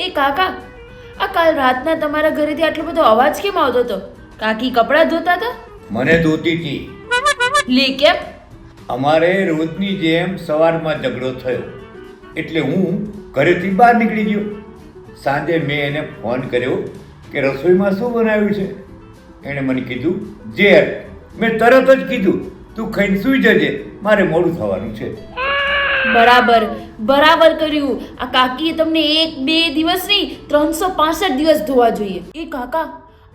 એ કાકા, આ કાલ રાતના તમારા ઘરેથી આટલો બધો અવાજ કેમ આવતો હતો? કાકી કપડાં ધોતા હતા? મને ધોતી હતી. લે કેમ? અમારે રોજની જેમ સવારમાં ઝઘડો થયો એટલે હું ઘરેથી બહાર નીકળી ગયો. સાંજે મેં એને ફોન કર્યો કે રસોઈમાં શું બનાવ્યું છે. એણે મને કીધું ઝેર. મેં તરત જ કીધું તું ખાઈને સૂઈ જજે, મારે મોડું થવાનું છે. બરાબર કર્યું. આ કાકીએ તમને 1-2 દિવસ નહીં 365 દિવસ ધોવા જોઈએ. એ કાકા,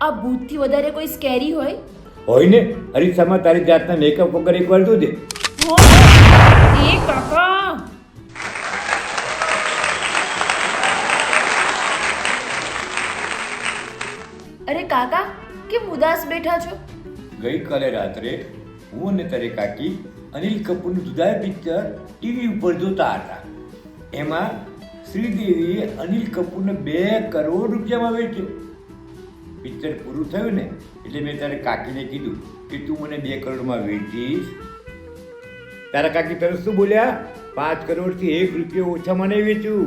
આ ભૂતથી વધારે કોઈ સ્કેરી હોય? હોય ને, અરીસામાં તારી જાતના મેકઅપ વગર એકવાર જોજે. એ કાકા, અરે કાકા, કેમ ઉદાસ બેઠા છો? ગઈકાલે રાત્રે હું અને તારી કાકી અનિલ કપૂરનું જુદાઈ પિક્ચર ટીવી ઉપર જોતા હતા. એમાં શ્રીદેવીએ અનિલ કપૂરને 2 કરોડ રૂપિયામાં વેચ્યો. પિક્ચર પૂરું થયું ને એટલે મેં તારી કાકીને કીધું કે તું મને 2 કરોડમાં વેચીશ. તારા કાકી તરત શું બોલ્યા? 5 કરોડથી 1 રૂપિયો ઓછામાં નહીં વેચું.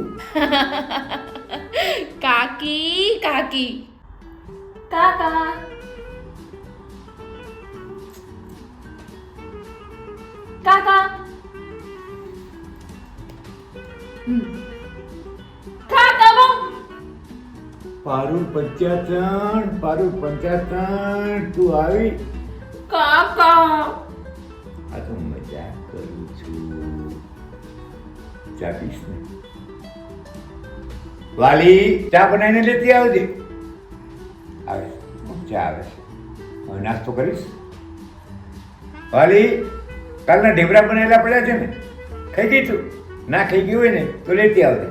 કાકી કાકી કાકા, કાકા, કાકા બહુ પારુલ 55 તું આવી. કાકા, આ તો મજાક કરું છું. ચા પીશ ને? વાલી, ચા બનાવીને લેતી આવજે. આવે ચા આવે છે. હવે નાસ્તો કરીશ. વાલી, કાલના ઢેબરા બનાવેલા પડ્યા છે ને, ખાઈ ગઈ તું? ના ખાઈ ગયું હોય ને તો લેતી આવજે.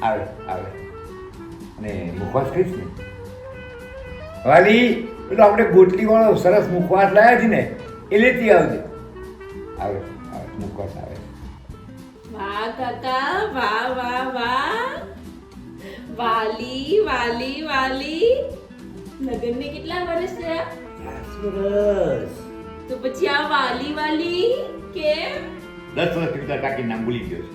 આવે આવે ને મુખવાસ ખાઈશ ને? વાલી, પેલો આપણે ગોટલી વાળો સરસ મુખવાસ લાવ્યા છે ને, એ લેતી આવજે. આવે આવે મુખવાસ આવે. વાહ કાકા, વાહ વાહ વાહ. વાલી વાલી વાલી, લગ્નને કેટલા વર્ષ થયા? 10 વર્ષ. તો પછી આ વાલી વાલી કેમ? 10 વર્ષ કાકી નામ ભૂલી ગયો છે.